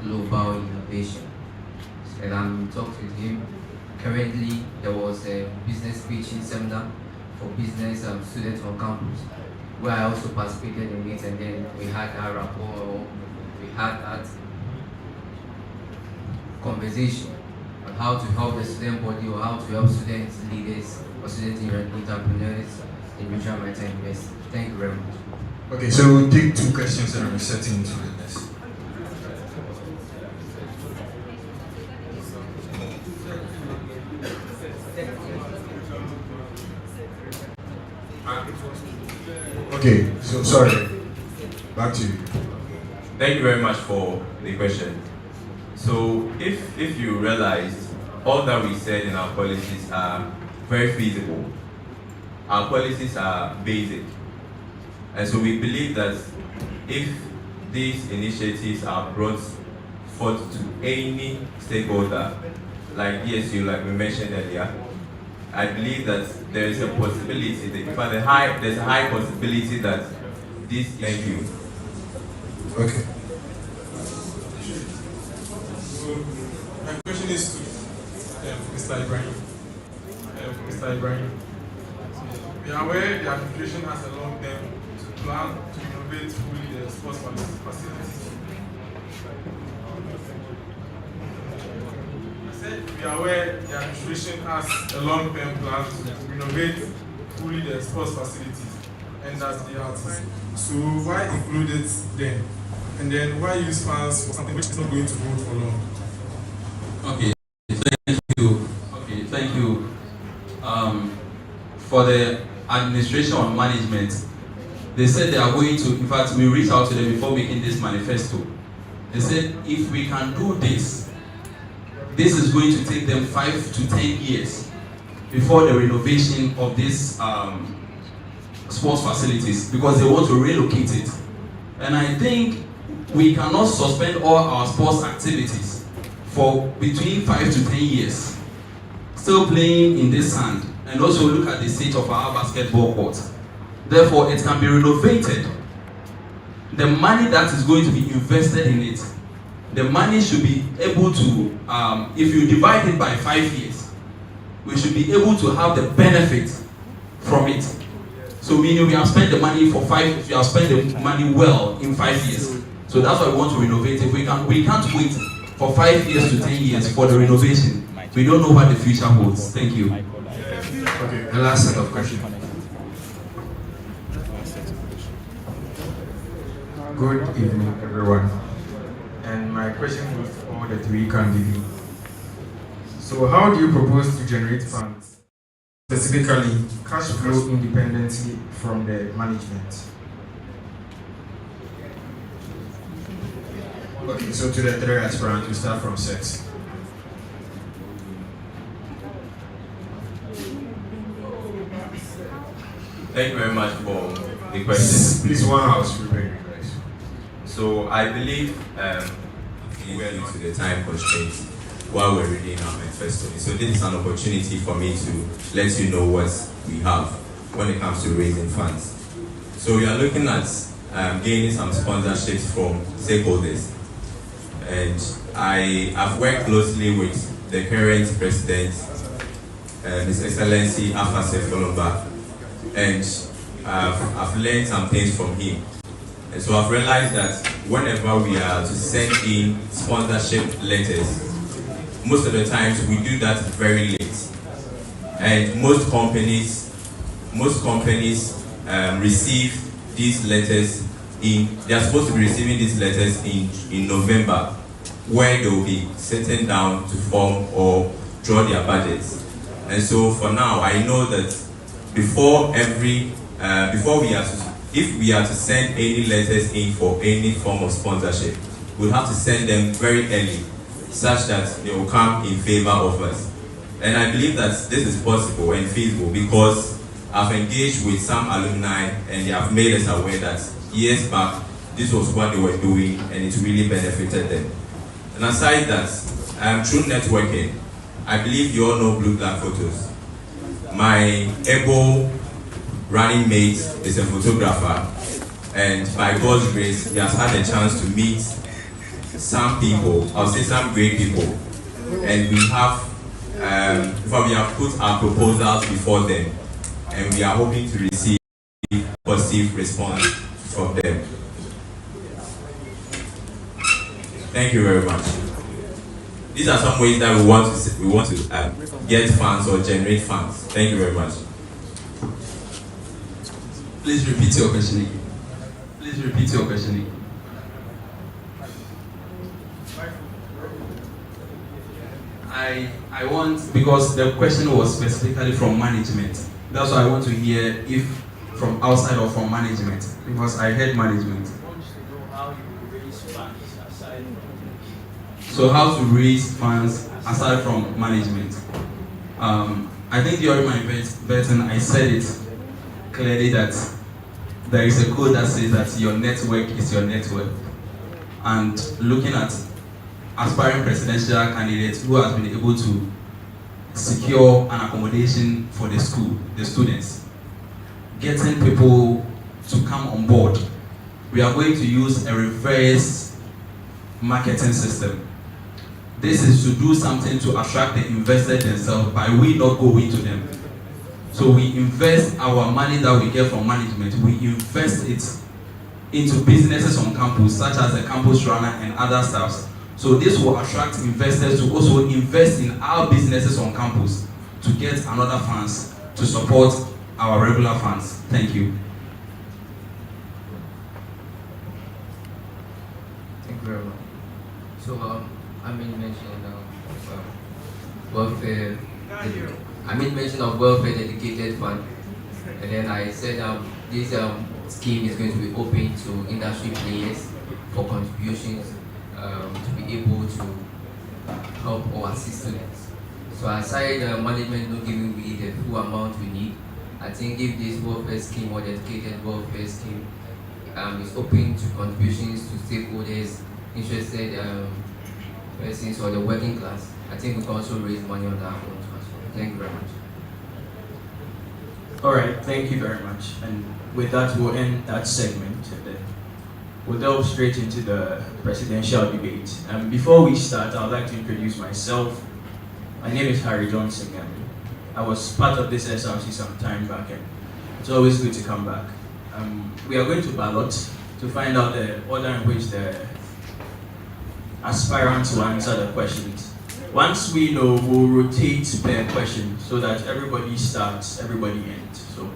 global innovation. And I'm talked with him. Currently, there was a business pitching seminar for business students on campus, where I also participated in it, and then we had that rapport, we had that conversation on how to help the student body or how to help student leaders or student entrepreneurs in Regional Maritime University. Thank you very much. Okay, so we'll take 2 questions and we're setting into the next. Okay, so sorry. Back to you. Thank you very much for the question. So if you realize all that we said in our policies are very feasible, our policies are basic. And so we believe that if these initiatives are brought forth to any stakeholder, like ESU, like we mentioned earlier, I believe that there is a possibility, in fact, there's a high possibility that this issue. Okay. So my question is to Mr. Ibrahim. Mr. Ibrahim, we are aware the administration has a long term plan to innovate fully the sports facilities. I said we are aware the administration has a long term plan to renovate fully the sports facilities, and that's the artists. So why include it then? And then why use funds for something which is not going to hold for long? Okay, thank you. Okay, thank you. For the administration or management, they said they are going to, in fact, we reached out to them before making this manifesto. They said if we can do this, this is going to take them 5 to 10 years before the renovation of these sports facilities, because they want to relocate it. And I think we cannot suspend all our sports activities for between 5 to 10 years, still playing in this sand. And also look at the state of our basketball court. Therefore, it can be renovated. The money that is going to be invested in it, the money should be able to, if you divide it by 5 years, we should be able to have the benefit from it. So meaning we have spent the money for 5 years, we have spent the money well in 5 years. So that's why we want to renovate it. We can't wait for 5 years to 10 years for the renovation. We don't know what the future holds. Thank you. Okay, the last set of questions. Good evening, everyone. And my question goes to all the 3 candidates. So, how do you propose to generate funds, specifically cash flow independently from the management? Okay, so to the 3 aspirants, we start from 6. Thank you very much for the question. Please, one house, prepare you guys. So I believe we're due to the time constraints while we're reading our manifesto. So this is an opportunity for me to let you know what we have when it comes to raising funds. So we are looking at gaining some sponsorships from stakeholders. And I have worked closely with the current president, His Excellency Afase Folomba, and I've learned some things from him. And so I've realized that whenever we are to send in sponsorship letters, most of the times we do that very late. And most companies receive these letters they are supposed to be receiving these letters in November, where they will be sitting down to form or draw their budgets. And so for now, I know that if we are to send any letters in for any form of sponsorship, we'll have to send them very early, such that they will come in favor of us. And I believe that this is possible and feasible because I've engaged with some alumni and they have made us aware that years back, this was what they were doing and it really benefited them. And aside that, through networking, I believe you all know Blue Black Photos. My able running mate is a photographer, and by God's grace, he has had a chance to meet some people, I'll say some great people, and we have put our proposals before them, and we are hoping to receive positive response from them. Thank you very much. These are some ways that we want to get funds or generate funds. Thank you very much. Please repeat your questioning. Please repeat your questioning. I want, because the question was specifically from management. That's why I want to hear if from outside or from management, because I heard management. So how to raise funds aside from management? I think during my vetting, I said it clearly that there is a code that says that your network is your network. And looking at aspiring presidential candidates who has been able to secure an accommodation for the school, the students, getting people to come on board, we are going to use a reverse marketing system. This is to do something to attract the investors themselves by we not going to them. So we invest our money that we get from management, we invest it into businesses on campus, such as the campus runner and other staffs. So this will attract investors to also invest in our businesses on campus to get another funds to support our regular funds. Thank you. Thank you very much. So I made mention welfare. I made mention of welfare dedicated fund, and then I said this scheme is going to be open to industry players for contributions to be able to help or assist students. So aside management not giving me the full amount we need, I think if this welfare scheme or dedicated welfare scheme is open to contributions to stakeholders, interested persons or the working class, I think we can also raise money on that front as well. Thank you very much. Alright, thank you very much. And with that, we'll end that segment. And then we'll delve straight into the presidential debate. And before we start, I'd like to introduce myself. My name is Harry Johnson, and I was part of this SRC some time back, and it's always good to come back. We are going to ballot to find out the order in which the aspirants will answer the questions. Once we know, we'll rotate per question so that everybody starts, everybody ends. So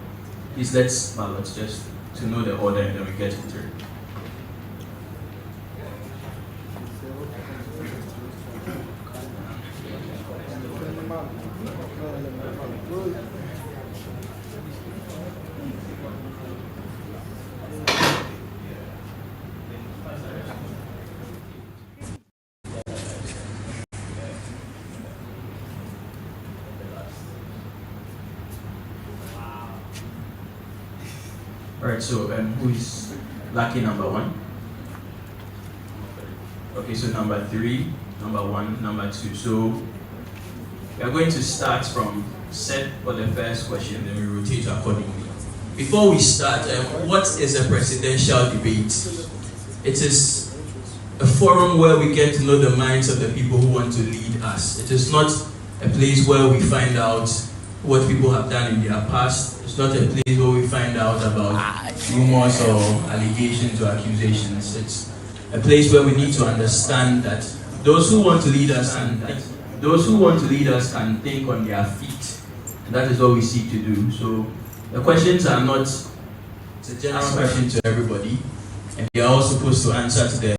please let's ballot just to know the order, and then we get into it. Alright, so who is lucky number one? Okay, so number 3, number 1, number 2. So we are going to start from set for the first question, then we rotate accordingly. Before we start, what is a presidential debate? It is a forum where we get to know the minds of the people who want to lead us. It is not a place where we find out what people have done in their past. It's not a place where we find out about rumors or allegations or accusations. It's a place where we need to understand that those who want to lead us can think on their feet. And that is what we seek to do. So the questions are not a general question to everybody, and they are all supposed to answer to the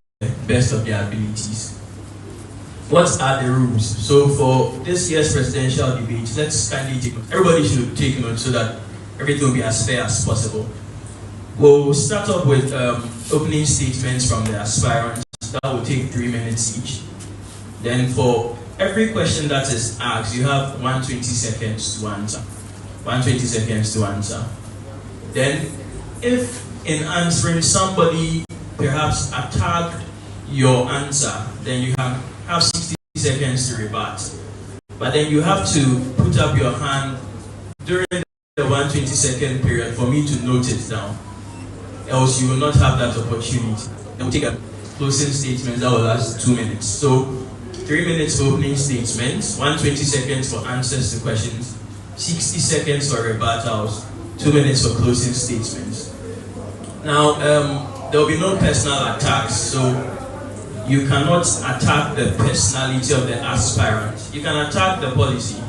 best of their abilities. What are the rules? So for this year's presidential debate, let's kindly take note. Everybody should take note so that everything will be as fair as possible. We'll start off with opening statements from the aspirants. That will take 3 minutes each. Then for every question that is asked, you have 120 seconds to answer. 120 seconds to answer. Then if in answering somebody perhaps attacked your answer, then you have 60 seconds to rebut. But then you have to put up your hand during the 120-second period for me to note it down. Else you will not have that opportunity. Then we'll take a closing statements that will last 2 minutes. So 3 minutes for opening statements, 120 seconds for answers to questions, 60 seconds for rebuttals, 2 minutes for closing statements. Now, there will be no personal attacks, so you cannot attack the personality of the aspirant. You can attack the policy,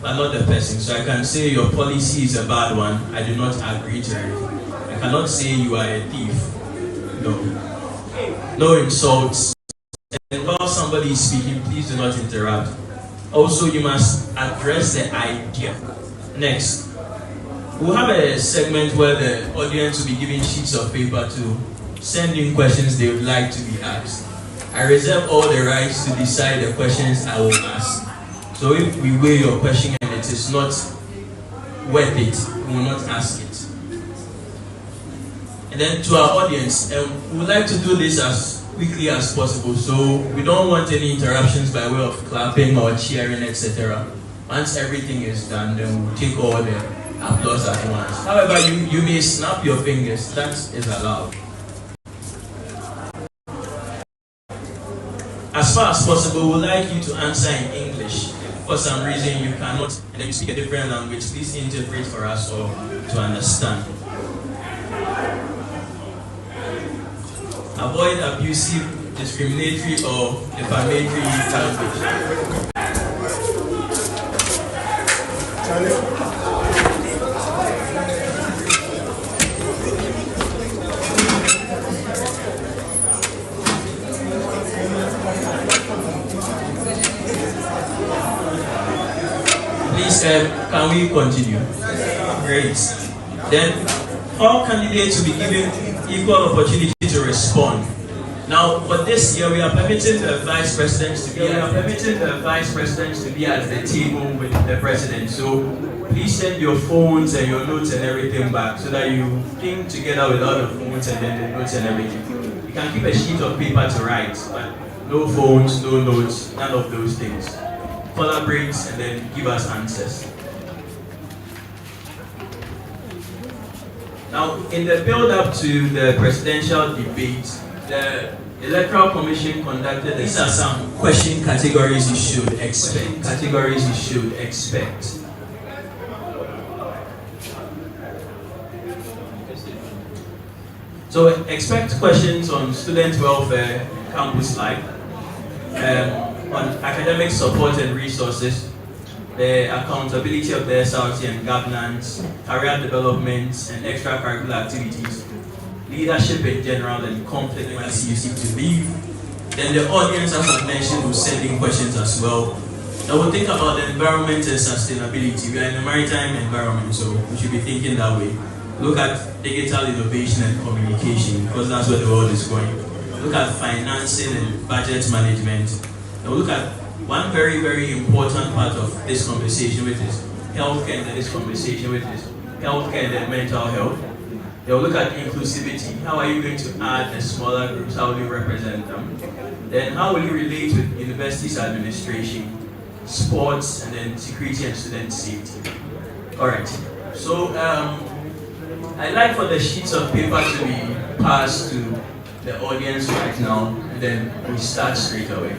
but not the person. So I can say your policy is a bad one. I do not agree to it. I cannot say you are a thief. No. No insults. And while somebody is speaking, please do not interrupt. Also, you must address the idea. Next, we'll have a segment where the audience will be given sheets of paper to send in questions they would like to be asked. I reserve all the rights to decide the questions I will ask. So if we weigh your question and it is not worth it, we will not ask it. And then to our audience, we would like to do this as quickly as possible. So we don't want any interruptions by way of clapping or cheering, etc. Once everything is done, then we'll take all the applause at once. However, you may snap your fingers. That is allowed. As far as possible, we would like you to answer in English. If for some reason you cannot, and then you speak a different language, please interpret for us or to understand. Avoid abusive, discriminatory, or defamatory language. Please, can we continue? Great. Then, all candidates will be given equal opportunity to respond. Now, for this year, we are permitting the vice presidents to be at the table with the president. So, please send your phones and your notes and everything back so that you think together with all the phones and then the notes and everything. You can keep a sheet of paper to write, but no phones, no notes, none of those things. Follow breaks and then give us answers. Now, in the build-up to the presidential debate, the Electoral Commission conducted. These are some question categories you should expect. So, expect questions on student welfare, campus life, on academic support and resources, the accountability of the SRT and governance, career development and extracurricular activities, leadership in general, and conflict when you seek to leave. Then the audience, as I mentioned, will send in questions as well. Now we'll think about the environment and sustainability. We are in a maritime environment, so we should be thinking that way. Look at digital innovation and communication, because that's where the world is going. Look at financing and budget management. Now look at one very, very important part of this conversation, which is healthcare, and this conversation, which is healthcare and mental health. They'll look at inclusivity. How are you going to add the smaller groups? How will you represent them? Then how will you relate with universities administration, sports, and then security and student safety? Alright, so I'd like for the sheets of paper to be passed to the audience right now, and then we start straight away.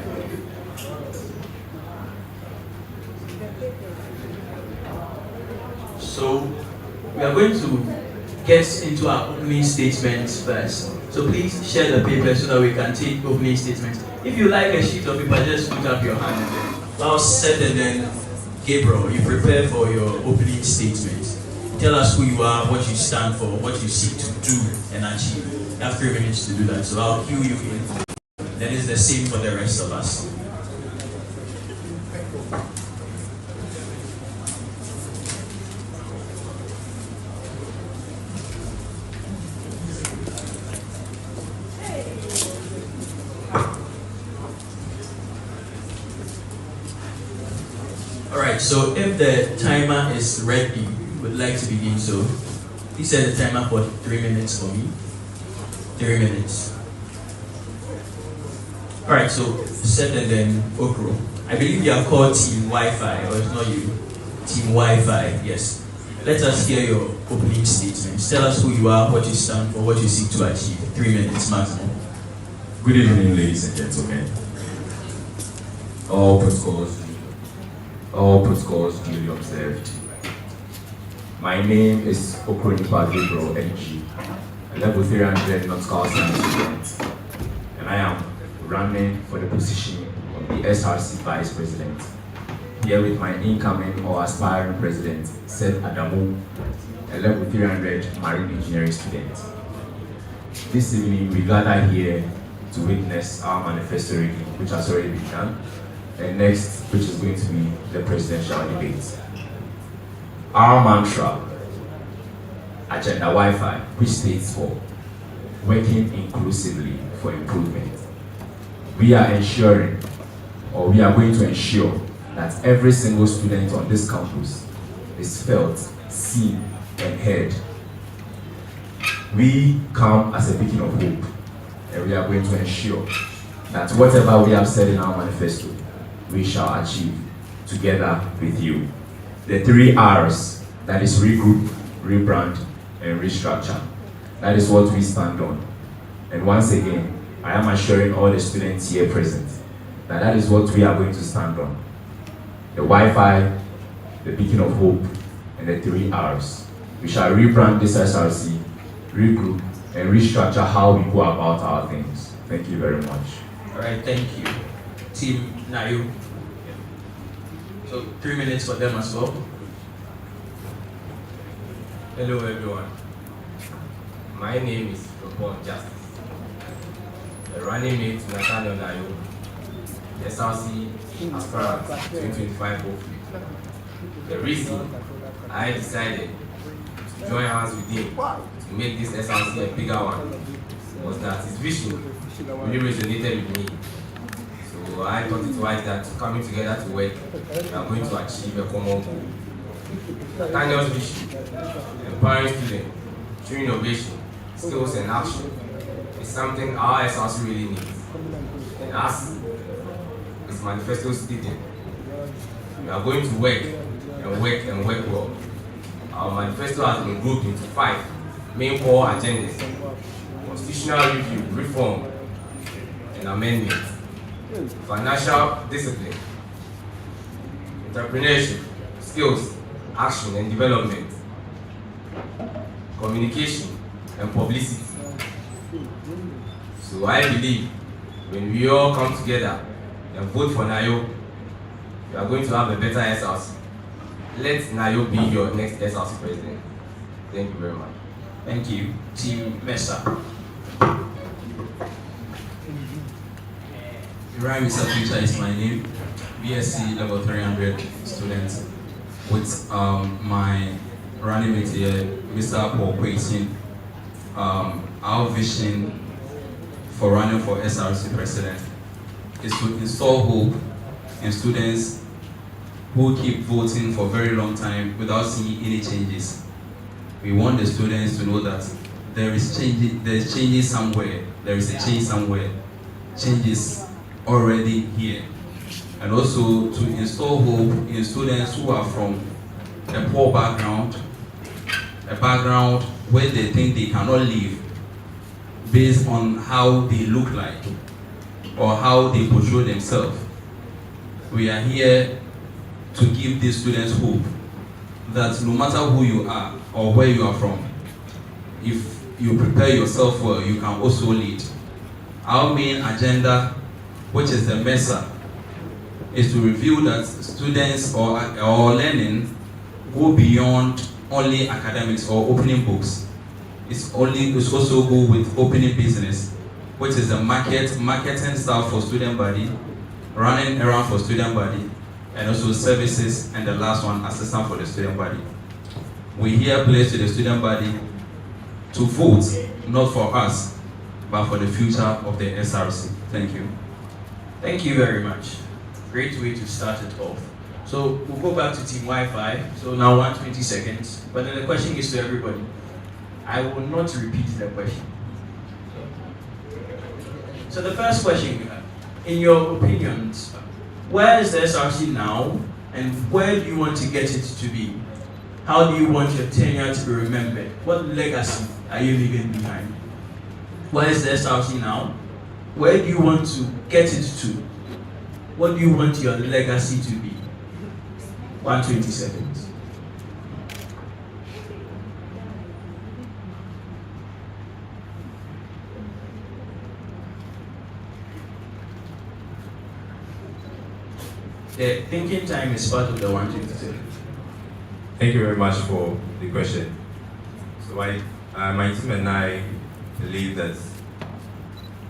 So we are going to get into our opening statements first. So please share the paper so that we can take opening statements. If you like a sheet of paper, just put up your hand and then I'll set, and then Gabriel, you prepare for your opening statement. Tell us who you are, what you stand for, what you seek to do and achieve. You have 3 minutes to do that, so I'll cue you in. Then it's the same for the rest of us. Alright, so if the timer is ready, would like to begin, so please set the timer for 3 minutes for me. 3 minutes. Alright, so set and then Okro. I believe you are called Team Wi-Fi, or it's not you. Team Wi-Fi, yes. Let us hear your opening statements. Tell us who you are, what you stand for, what you seek to achieve. 3 minutes maximum. Good evening, ladies and gentlemen. All protocols duly observed. My name is Okronipa Gabriel NG, a level 300 nautical science student, and I am running for the position of the SRC Vice President, here with my incoming or aspiring president, Seth Adamu, a level 300 marine engineering student. This evening, we gather here to witness our manifesto reading, which has already been done, and next, which is going to be the presidential debate. Our mantra, Agenda Wi-Fi, which stands for working inclusively for improvement. We are ensuring, or we are going to ensure, that every single student on this campus is felt, seen, and heard. We come as a beacon of hope, and we are going to ensure that whatever we have said in our manifesto, we shall achieve together with you. The 3 R's, that is regroup, rebrand, and restructure. That is what we stand on. And once again, I am assuring all the students here present that that is what we are going to stand on. The Wi-Fi, the beacon of hope, and the 3 R's. We shall rebrand this SRC, regroup, and restructure how we go about our things. Thank you very much. All right, thank you. Team Nayu. So 3 minutes for them as well. Hello everyone. My name is Propon Justice. The running mate to Nathaniel Nayo, the SRC aspirant 2025 hopefully. The reason I decided to join hands with him to make this SRC a bigger one was that his vision really resonated with me. So I thought it wise that coming together to work, we are going to achieve a common goal. Nathaniel's vision, empowering students through innovation, skills and action, is something our SRC really needs. And as his manifesto stated, we are going to work and work and work well. Our manifesto has been grouped into 5 main core agendas: constitutional review, reform, and amendment, financial discipline, entrepreneurship, skills, action and development, communication and publicity. So I believe when we all come together and vote for Nayo, we are going to have a better SRC. Let Nayo be your next SRC president. Thank you very much. Thank you. Team Mesa. Ibrahim Isafuta is my name. BSc level 300 student with my running mate here, Mr. Paul Quayton. Our vision for running for SRC president is to install hope in students who keep voting for a very long time without seeing any changes. We want the students to know that there is changes somewhere, there is a change somewhere, changes already here. And also to install hope in students who are from a poor background, a background where they think they cannot live based on how they look like or how they portray themselves. We are here to give these students hope that no matter who you are or where you are from, if you prepare yourself well, you can also lead. Our main agenda, which is the MESA, is to reveal that students or learning go beyond only academics or opening books. It's also go with opening business, which is the marketing stuff for student body, running around for student body, and also services, and the last one, assistant for the student body. We here place to the student body to vote, not for us, but for the future of the SRC. Thank you. Thank you very much. Great way to start it off. So we'll go back to Team Wi-Fi. So now 120 seconds. But then the question is to everybody. I will not repeat the question. So the first question, in your opinions, where is the SRC now, and where do you want to get it to be? How do you want your tenure to be remembered? What legacy are you leaving behind? Where is the SRC now, where do you want to get it to? What do you want your legacy to be? 120 seconds. The thinking time is part of the 120 seconds. Thank you very much for the question. So my team and I believe that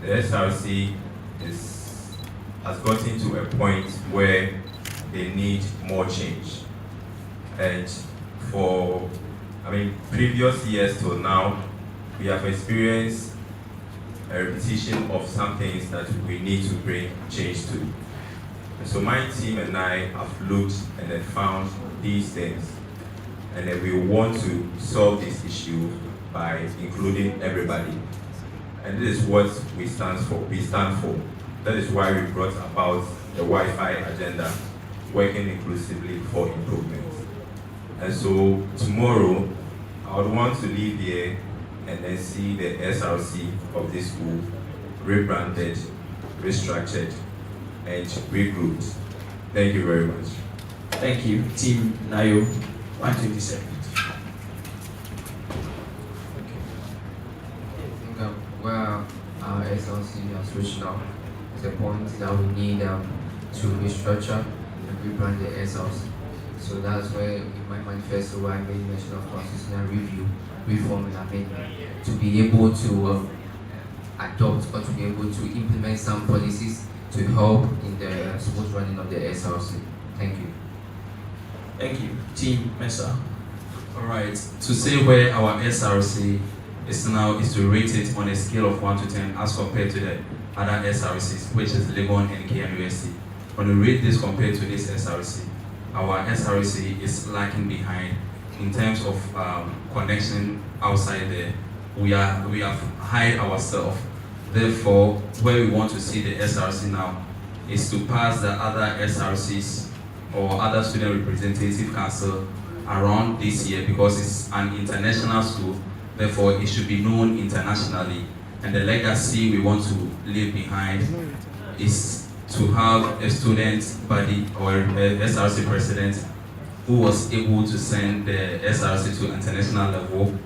the SRC has gotten to a point where they need more change. And previous years till now, we have experienced a repetition of some things that we need to bring change to. And so my team and I have looked and have found these things. And then we want to solve this issue by including everybody. And this is what we stand for. That is why we brought about the Wi-Fi agenda, working inclusively for improvement. And so tomorrow, I would want to leave here and then see the SRC of this school rebranded, restructured, and regrouped. Thank you very much. Thank you, Team Nayo. 120 seconds. I think where our SLC has reached now is a point that we need to restructure and rebrand the SLC. So that's where in my manifesto where I made mention of constitutional review, reform and amendment to be able to adopt or to be able to implement some policies to help in the smooth running of the SLC. Thank you. Thank you, Team Mesa. All right. To say where our SRC is now is to rate it on a scale of 1 to 10 as compared to the other SRCs, which is Legon and KNUST. When we rate this compared to this SRC, our SRC is lacking behind in terms of connection outside there. We have hired ourselves. Therefore, where we want to see the SRC now is to pass the other SRCs or other student representative council around this year, because it's an international school. Therefore, it should be known internationally. And the legacy we want to leave behind is to have a student body or a SRC president who was able to send the SRC to international level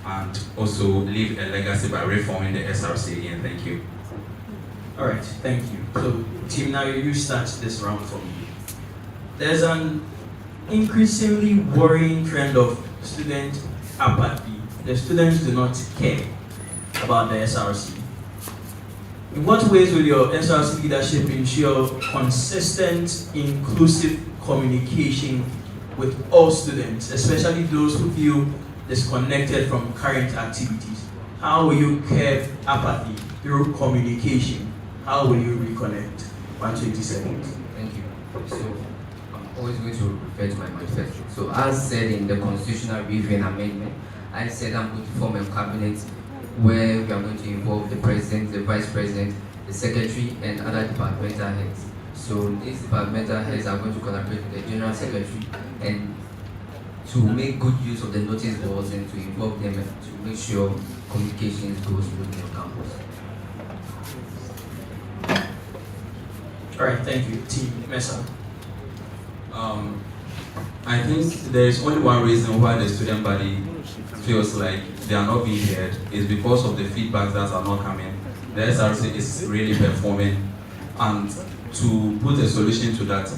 and also leave a legacy by reforming the SRC again. Thank you. All right, thank you. So, Team Nayo, you start this round for me. There's an increasingly worrying trend of student apathy. The students do not care about the SRC. In what ways will your SRC leadership ensure consistent, inclusive communication with all students, especially those who feel disconnected from current activities? How will you curb apathy through communication? How will you reconnect? 120 seconds. Thank you. So I'm always going to refer to my manifesto. So as said in the constitutional review and amendment, I said I'm going to form a cabinet where we are going to involve the president, the vice president, the secretary, and other departmental heads. So these departmental heads are going to collaborate with the general secretary and to make good use of the notice boards and to involve them to make sure communication goes smoothly on campus. All right, thank you. Team Mesa. I think there is only one reason why the student body feels like they are not being heard is because of the feedback that are not coming. The SRC is really performing, and to put a solution to that,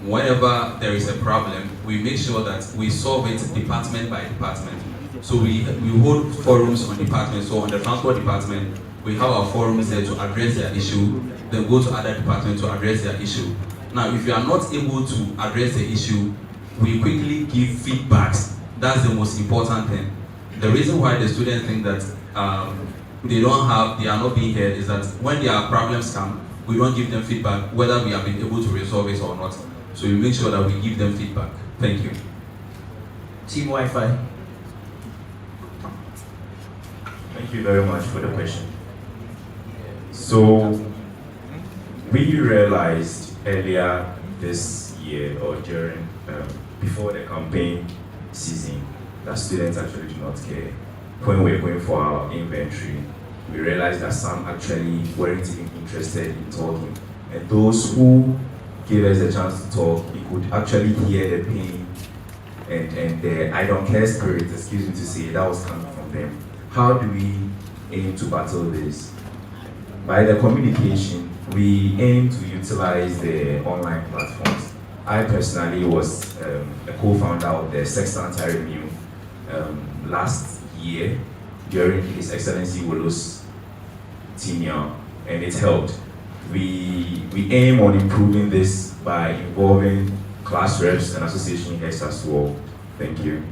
whenever there is a problem, we make sure that we solve it department by department. So we hold forums on departments. So on the transport department, we have our forums there to address their issue, then go to other departments to address their issue. Now, if you are not able to address the issue, we quickly give feedbacks. That's the most important thing. The reason why the students think that they are not being heard is that when their problems come, we don't give them feedback whether we have been able to resolve it or not. So we make sure that we give them feedback. Thank you. Team Wi-Fi. Thank you very much for the question. So we realized earlier this year or during before the campaign season that students actually do not care when we're going for our inventory we realized that some actually weren't even interested in talking. And those who gave us the chance to talk, we could actually hear the pain and the I don't care spirit, excuse me to say, that was coming from them. How do we aim to battle this? By the communication, we aim to utilize the online platforms. I personally was a co-founder of the Sextant Review last year during His Excellency Wolo's tenure, and it helped. We aim on improving this by involving class reps and association heads as well. Thank you.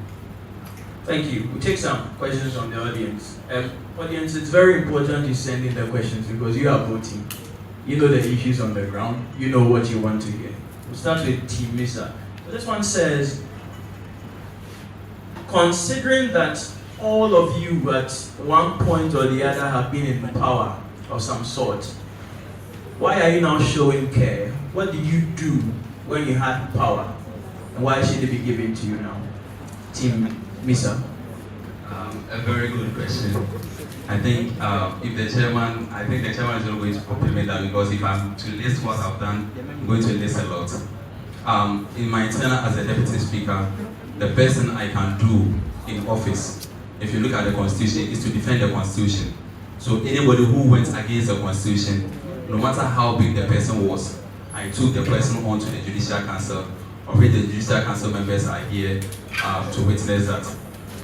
Thank you. We'll take some questions from the audience. Audience, it's very important you send in the questions because you are voting. You know the issues on the ground. You know what you want to hear. We'll start with Team Misa. So this one says, considering that all of you at one point or the other have been in power of some sort, why are you now showing care? What did you do when you had power? And why should it be given to you now? Team Misa. A very good question. I think if the chairman is not going to compliment that, because if I'm to list what I've done, I'm going to list a lot. In my tenure as a deputy speaker, the best thing I can do in office, if you look at the constitution, is to defend the constitution. So anybody who went against the constitution, no matter how big the person was, I took the person on to the Judicial Council. Already the Judicial Council members are here to witness that,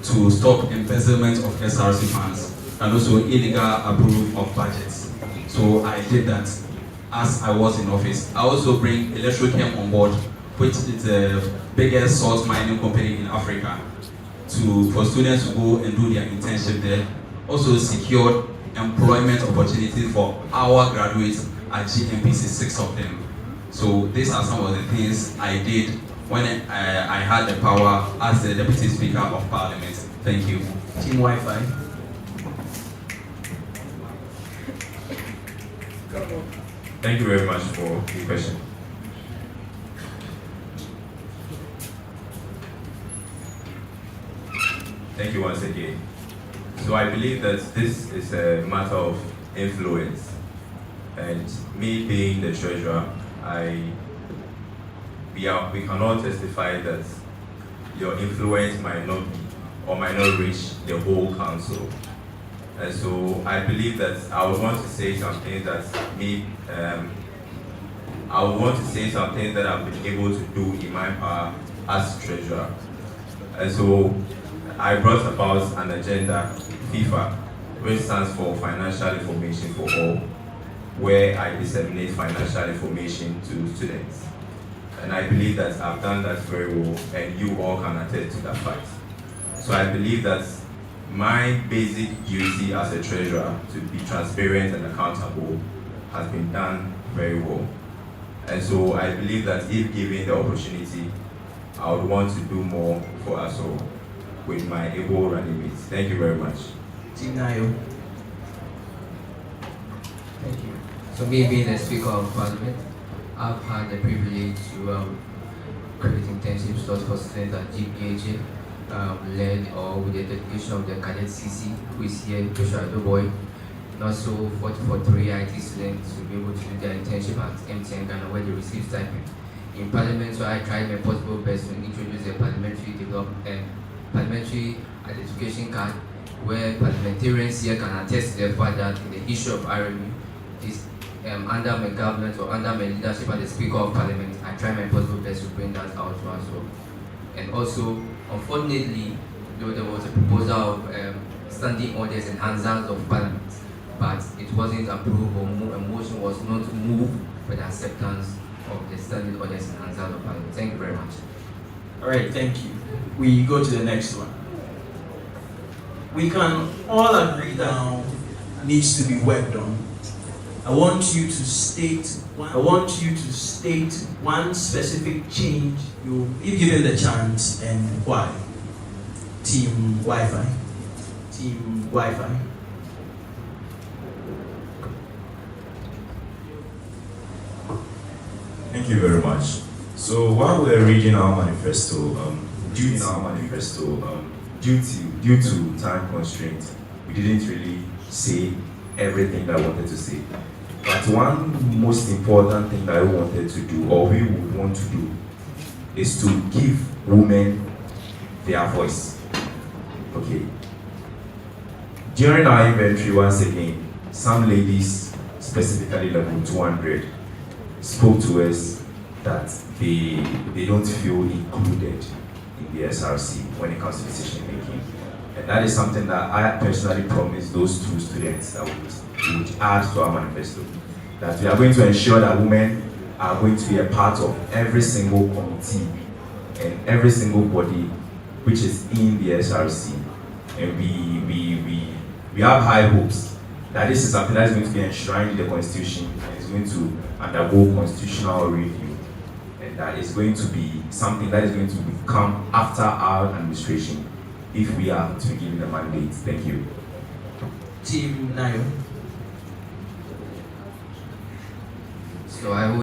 to stop embezzlement of SRC funds and also illegal approval of budgets. So I did that as I was in office. I also bring Electrochem on board, which is the biggest salt mining company in Africa, for students to go and do their internship there. Also secured employment opportunities for our graduates at GMPC, 6 of them. So these are some of the things I did when I had the power as the Deputy Speaker of Parliament. Thank you. Team Wi-Fi. Thank you very much for the question. Thank you once again. So I believe that this is a matter of influence, and me being the treasurer, we cannot testify that your influence might not be or might not reach the whole council. And so I believe that I would want to say something that I would want to say something that I've been able to do in my power as treasurer. And so I brought about an agenda, FIFA, which stands for Financial Information for All, where I disseminate financial information to students. And I believe that I've done that very well, and you all can attest to that fact. So I believe that my basic duty as a treasurer to be transparent and accountable has been done very well. And so I believe that if given the opportunity, I would want to do more for us all with my able running mates. Thank you very much. Team Nayo. Thank you. So me being a Speaker of Parliament, I've had the privilege to create internship slots for students at GPHA, led or with the dedication of the cadet CC, who is here, Joshua Adoboy, and also fought for 3 IT students to be able to do their internship at MTN Ghana, where they receive stipend. In Parliament, so I tried my possible best to introduce a parliamentary identification card, where parliamentarians here can attest to the fact that the issue of RMU is under my government or under my leadership as the Speaker of Parliament. I try my possible best to bring that out to us all. And also, unfortunately, there was a proposal of standing orders and Hansard of Parliament, but it wasn't approved, or a motion was not moved for the acceptance of the standing orders and Hansard of Parliament. Thank you very much. All right, thank you. We go to the next one. We can all agree that now needs to be worked on. I want you to state one specific change if given the chance, and why. Team Wi-Fi. Team Wi-Fi. Thank you very much. So while we're reading our manifesto, due to time constraints, we didn't really say everything that I wanted to say. But one most important thing that I wanted to do, or we would want to do, is to give women their voice. Okay. During our inventory, once again, some ladies, specifically level 200, spoke to us that they don't feel included in the SRC when it comes to decision making. And that is something that I personally promised those two students that we would add to our manifesto. That we are going to ensure that women are going to be a part of every single committee and every single body which is in the SRC. And we have high hopes that this is something that is going to be enshrined in the Constitution and is going to undergo constitutional review. And that is going to be something that is going to come after our administration if we are to be given the mandate. Thank you. Team Nayo. So I would